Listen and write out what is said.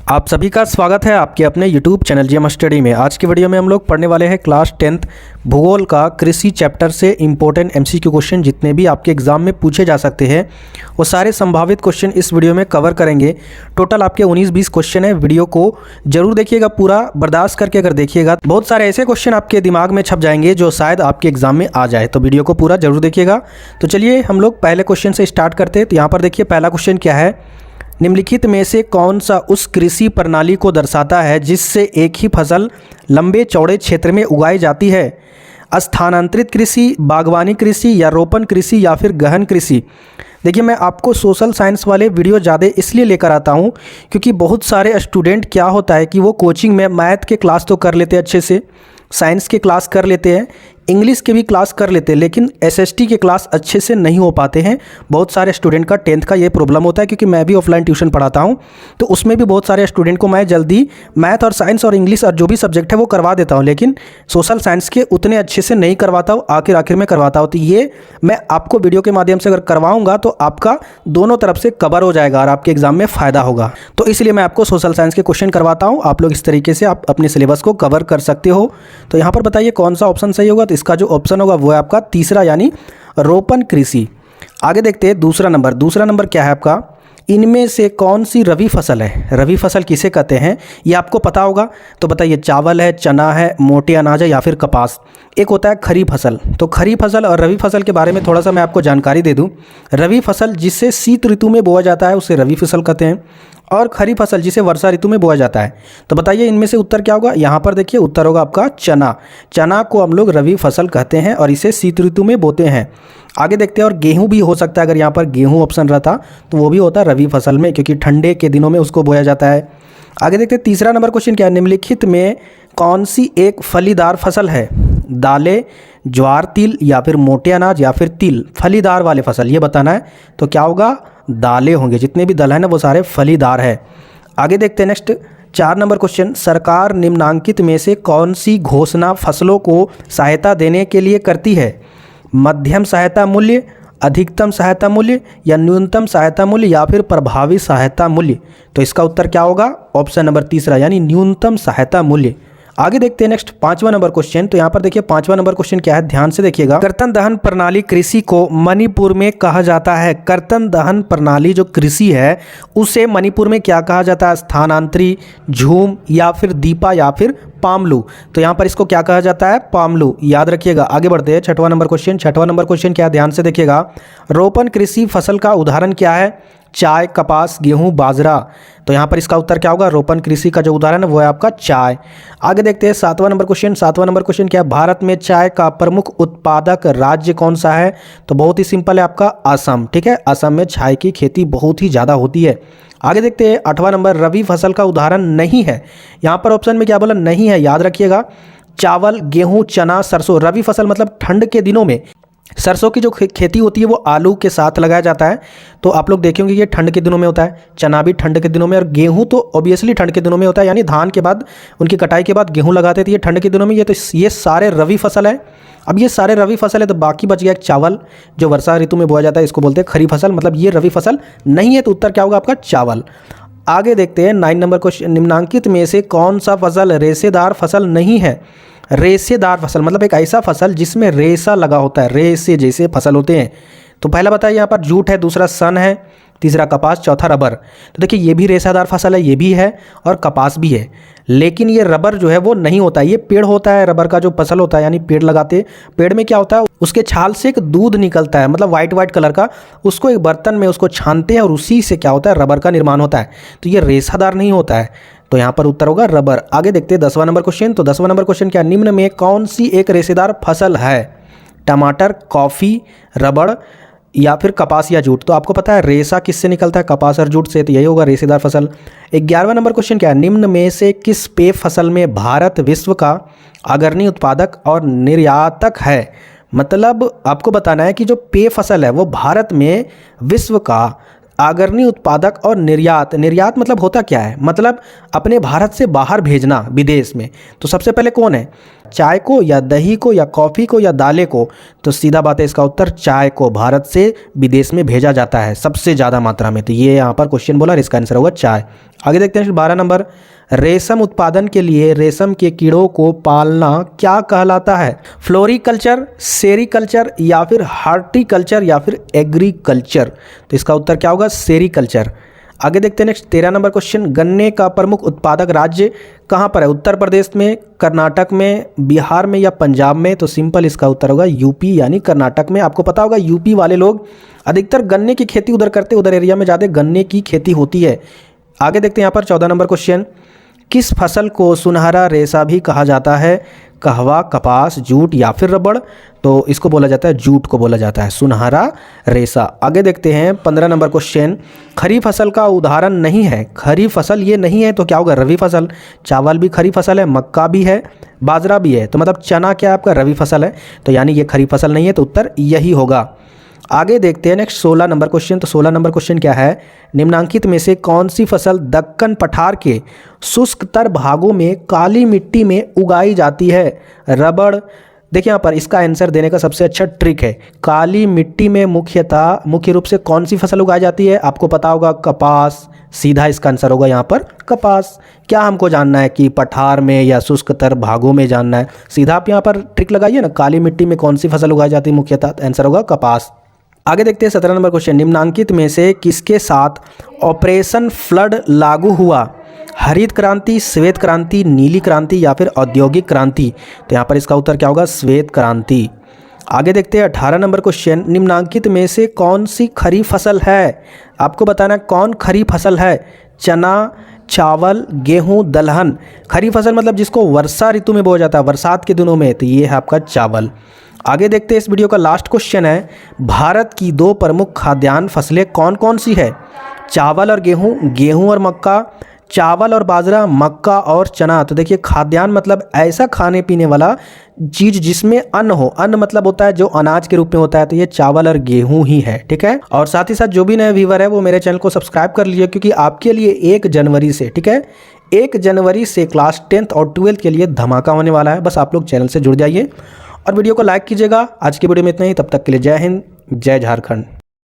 आप सभी का स्वागत है आपके अपने YouTube चैनल जीएम स्टडी में। आज की वीडियो में हम लोग पढ़ने वाले हैं क्लास 10th भूगोल का कृषि चैप्टर से इम्पोर्टेंट एमसीक्यू क्वेश्चन जितने भी आपके एग्जाम में पूछे जा सकते हैं वो सारे संभावित क्वेश्चन इस वीडियो में कवर करेंगे। टोटल आपके 19-20 क्वेश्चन है। वीडियो को जरूर देखिएगा, पूरा बर्दाश्त करके अगर देखिएगा बहुत सारे ऐसे क्वेश्चन आपके दिमाग में छप जाएंगे जो शायद आपके एग्जाम में आ जाए, तो वीडियो को पूरा जरूर देखिएगा। तो चलिए हम लोग पहले क्वेश्चन से स्टार्ट करते हैं। तो यहाँ पर देखिए पहला क्वेश्चन क्या है, निम्नलिखित में से कौन सा उस कृषि प्रणाली को दर्शाता है जिससे एक ही फसल लंबे चौड़े क्षेत्र में उगाई जाती है? स्थानांतरित कृषि, बागवानी कृषि या रोपण कृषि या फिर गहन कृषि? देखिए मैं आपको सोशल साइंस वाले वीडियो ज़्यादा इसलिए लेकर आता हूँ क्योंकि बहुत सारे स्टूडेंट क्या होता है कि वो कोचिंग में मैथ के क्लास तो कर लेते हैं अच्छे से, साइंस के क्लास कर लेते हैं, इंग्लिश के भी क्लास कर लेते हैं, लेकिन एसएसटी के क्लास अच्छे से नहीं हो पाते हैं। बहुत सारे स्टूडेंट का 10th का ये प्रॉब्लम होता है क्योंकि मैं भी ऑफलाइन ट्यूशन पढ़ाता हूँ, तो उसमें भी बहुत सारे स्टूडेंट को मैं जल्दी मैथ और साइंस और इंग्लिश और जो भी सब्जेक्ट है वो करवा देता हूँ, लेकिन सोशल साइंस के उतने अच्छे से नहीं करवाता हूँ, आखिर में करवाता हूँ। तो ये मैं आपको वीडियो के माध्यम से अगर करवाऊँगा तो आपका दोनों तरफ से कवर हो जाएगा और आपके एग्जाम में फ़ायदा होगा। तो इसलिए मैं आपको सोशल साइंस के क्वेश्चन करवाता हूँ। आप लोग इस तरीके से आप अपने सिलेबस को कवर कर सकते हो। तो यहाँ पर बताइए कौन सा ऑप्शन सही होगा? तो इसका जो ऑप्शन होगा वो है आपका तीसरा, यानी रोपण कृषि। आगे देखते हैं दूसरा नंबर क्या है आपका, इनमें से कौन सी रबी फसल है? रबी फसल किसे कहते हैं ये आपको पता होगा, तो बताइए चावल है, चना है, मोटे अनाज है या फिर कपास? एक होता है खरीफ फसल। तो खरीफ फसल और रबी फसल के बारे में थोड़ा सा मैं आपको जानकारी दे दूं। रबी फसल जिसे शीत ऋतु में बोया जाता है उसे रबी फसल कहते हैं, और खरीफ फसल जिसे वर्षा ऋतु में बोया जाता है। तो बताइए इनमें से उत्तर क्या होगा? यहाँ पर देखिए उत्तर होगा आपका चना। चना को हम लोग रबी फसल कहते हैं और इसे शीत ऋतु में बोते हैं। आगे देखते हैं, और गेहूं भी हो सकता है, अगर यहाँ पर गेहूं ऑप्शन रहता तो वो भी होता रबी फसल में क्योंकि ठंडे के दिनों में उसको बोया जाता है। आगे देखते हैं तीसरा नंबर क्वेश्चन क्या है, निम्नलिखित में कौन सी एक फलीदार फसल है? दालें, ज्वार, तिल या फिर मोटे अनाज या फिर तिल? फलीदार वाले फसल ये बताना है। तो क्या होगा? दालें होंगे। जितने भी दल हैं ना वो सारे फलीदार है। आगे देखते हैं नेक्स्ट 4 नंबर क्वेश्चन, सरकार निम्नांकित में से कौन सी घोषणा फसलों को सहायता देने के लिए करती है? मध्यम सहायता मूल्य, अधिकतम सहायता मूल्य या न्यूनतम सहायता मूल्य या फिर प्रभावी सहायता मूल्य? तो इसका उत्तर क्या होगा? ऑप्शन नंबर तीसरा, यानी न्यूनतम सहायता मूल्य। आगे देखते हैं नेक्स्ट 5वां नंबर क्वेश्चन। तो यहाँ पर देखिए 5वां नंबर क्वेश्चन क्या है, ध्यान से देखिएगा। कर्तन दहन प्रणाली कृषि को मणिपुर में कहा जाता है। कर्तन दहन प्रणाली जो कृषि है उसे मणिपुर में क्या कहा जाता है? स्थानांतरी, झूम या फिर दीपा या फिर पामलू? तो यहाँ पर इसको क्या कहा जाता है? पामलू। याद रखिएगा। आगे बढ़ते हैं 6वां नंबर क्वेश्चन क्या है, ध्यान से देखिएगा। रोपण कृषि फसल का उदाहरण क्या है? चाय, कपास, गेहूं, बाजरा? तो यहाँ पर इसका उत्तर क्या होगा? रोपण कृषि का जो उदाहरण है वो है आपका चाय। आगे देखते हैं 7वां नंबर क्वेश्चन क्या है, भारत में चाय का प्रमुख उत्पादक राज्य कौन सा है? तो बहुत ही सिंपल है आपका असम। ठीक है, असम में चाय की खेती बहुत ही ज़्यादा होती है। आगे देखते हैं 8वां नंबर, रबी फसल का उदाहरण नहीं है। यहाँ पर ऑप्शन में क्या बोला? नहीं है। याद रखिएगा, चावल, गेहूं, चना, सरसों। रबी फसल मतलब ठंड के दिनों में सरसों की जो खेती होती है वो आलू के साथ लगाया जाता है, तो आप लोग देखेंगे ये ठंड के दिनों में होता है। चना भी ठंड के दिनों में, और गेहूं तो ऑब्वियसली ठंड के दिनों में होता है, यानी धान के बाद उनकी कटाई के बाद गेहूं लगाते थे, ये ठंड के दिनों में। ये सारे रबी फसल है। अब ये सारे रबी फसल है तो बाकी बच गया एक चावल जो वर्षा ऋतु में बोया जाता है, इसको बोलते हैं खरीफ फसल, मतलब ये रबी फसल नहीं है। तो उत्तर क्या होगा आपका? चावल। आगे देखते हैं 9 नंबर क्वेश्चन, निम्नांकित में से कौन सा फसल रेशेदार फसल नहीं है? रेशेदार फसल मतलब एक ऐसा फसल जिसमें रेशा लगा होता है, रेशे जैसे फसल होते हैं। तो पहला बताइए यहाँ पर जूट है, दूसरा सन है, तीसरा कपास, चौथा रबर। तो देखिए ये भी रेशादार फसल है, ये भी है और कपास भी है, लेकिन ये रबर जो है वो नहीं होता है। ये पेड़ होता है, रबर का जो फसल होता है, यानी पेड़ लगाते, पेड़ में क्या होता है उसके छाल से एक दूध निकलता है, मतलब वाइट कलर का, उसको एक बर्तन में उसको छानते हैं और उसी से क्या होता है? रबर का निर्माण होता है। तो ये रेशादार नहीं होता है, तो यहाँ पर उत्तर होगा रबर। आगे देखते हैं 10वां नंबर क्वेश्चन। तो 10वां नंबर क्वेश्चन क्या, निम्न में कौन सी एक रेशेदार फसल है? टमाटर, कॉफ़ी, रबड़ या फिर कपास या जूट? तो आपको पता है रेशा किससे निकलता है? कपास और जूट से, तो यही होगा रेशेदार फसल। 11वां नंबर क्वेश्चन क्या है, निम्न में से किस पेय फसल में भारत विश्व का अग्रणी उत्पादक और निर्यातक है? मतलब आपको बताना है कि जो पेय फसल है वो भारत में विश्व का अग्रणी उत्पादक और निर्यात मतलब होता क्या है? मतलब अपने भारत से बाहर भेजना विदेश में। तो सबसे पहले कौन है? चाय को या दही को या कॉफ़ी को या दालें को? तो सीधा बात है, इसका उत्तर चाय को भारत से विदेश में भेजा जाता है सबसे ज़्यादा मात्रा में। तो ये यहाँ पर क्वेश्चन बोला और इसका आंसर होगा चाय। आगे देखते हैं 12 नंबर, रेशम उत्पादन के लिए रेशम के कीड़ों को पालना क्या कहलाता है? फ्लोरिकल्चर, सेरीकल्चर या फिर हार्टिकल्चर या फिर एग्रीकल्चर? तो इसका उत्तर क्या होगा? सेरीकल्चर। आगे देखते हैं नेक्स्ट 13 नंबर क्वेश्चन, गन्ने का प्रमुख उत्पादक राज्य कहाँ पर है? उत्तर प्रदेश में, कर्नाटक में, बिहार में या पंजाब में? तो सिंपल इसका उत्तर होगा यूपी यानी कर्नाटक में। आपको पता होगा यूपी वाले लोग अधिकतर गन्ने की खेती उधर करते, उधर एरिया में ज़्यादा गन्ने की खेती होती है। आगे देखते हैं यहाँ पर 14 नंबर क्वेश्चन, किस फसल को सुनहरा रेशा भी कहा जाता है? कहवा, कपास, जूट या फिर रबड़? तो इसको बोला जाता है, जूट को बोला जाता है सुनहरा रेशा। आगे देखते हैं 15 नंबर क्वेश्चन, खरीफ फसल का उदाहरण नहीं है। खरीफ फसल ये नहीं है तो क्या होगा? रवि फसल। चावल भी खरीफ फसल है, मक्का भी है, बाजरा भी है, तो मतलब चना क्या है आपका? रवि फसल है। तो यानी ये खरीफ फसल नहीं है, तो उत्तर यही होगा। आगे देखते हैं नेक्स्ट 16 नंबर क्वेश्चन। तो 16 नंबर क्वेश्चन क्या है? निम्नलिखित में से कौन सी फसल दक्कन पठार के शुष्कतर भागों में काली मिट्टी में उगाई जाती है? रबड़। देखिए यहाँ पर इसका आंसर देने का सबसे अच्छा ट्रिक है, काली मिट्टी में मुख्य रूप से कौन सी फसल उगाई जाती है? आपको पता होगा कपास। सीधा इसका आंसर होगा यहाँ पर कपास। क्या हमको जानना है कि पठार में या शुष्कतर भागों में जानना है? सीधा आप यहाँ पर ट्रिक लगाइए ना, काली मिट्टी में कौन सी फसल उगाई जाती है मुख्यतः? आंसर होगा कपास। आगे देखते हैं 17 नंबर क्वेश्चन, निम्नलिखित में से किसके साथ ऑपरेशन फ्लड लागू हुआ? हरित क्रांति, श्वेत क्रांति, नीली क्रांति या फिर औद्योगिक क्रांति? तो यहाँ पर इसका उत्तर क्या होगा? श्वेत क्रांति। आगे देखते हैं 18 नंबर क्वेश्चन, निम्नलिखित में से कौन सी खरीफ फसल है? आपको बताना कौन खरीफ फसल है? चना, चावल, गेहूं, दलहन? खरीफ फसल मतलब जिसको वर्षा ऋतु में बोया जाता है, बरसात के दिनों में, तो ये है आपका चावल। आगे देखते हैं इस वीडियो का लास्ट क्वेश्चन है, भारत की 2 प्रमुख खाद्यान्न फसलें कौन कौन सी है? चावल और गेहूं, गेहूं और मक्का, चावल और बाजरा, मक्का और चना? तो देखिए खाद्यान्न मतलब ऐसा खाने पीने वाला चीज़ जिसमें अन्न हो। अन्न मतलब होता है जो अनाज के रूप में होता है, तो ये चावल और गेहूं ही है। ठीक है, और साथ ही साथ जो भी नए व्यूवर है वो मेरे चैनल को सब्सक्राइब कर लीजिए, क्योंकि आपके लिए 1 जनवरी से, ठीक है, 1 जनवरी से क्लास 10th और 12th के लिए धमाका होने वाला है। बस आप लोग चैनल से जुड़ जाइए और वीडियो को लाइक कीजिएगा। आज की वीडियो में इतना ही, तब तक के लिए जय हिंद, जय झारखंड।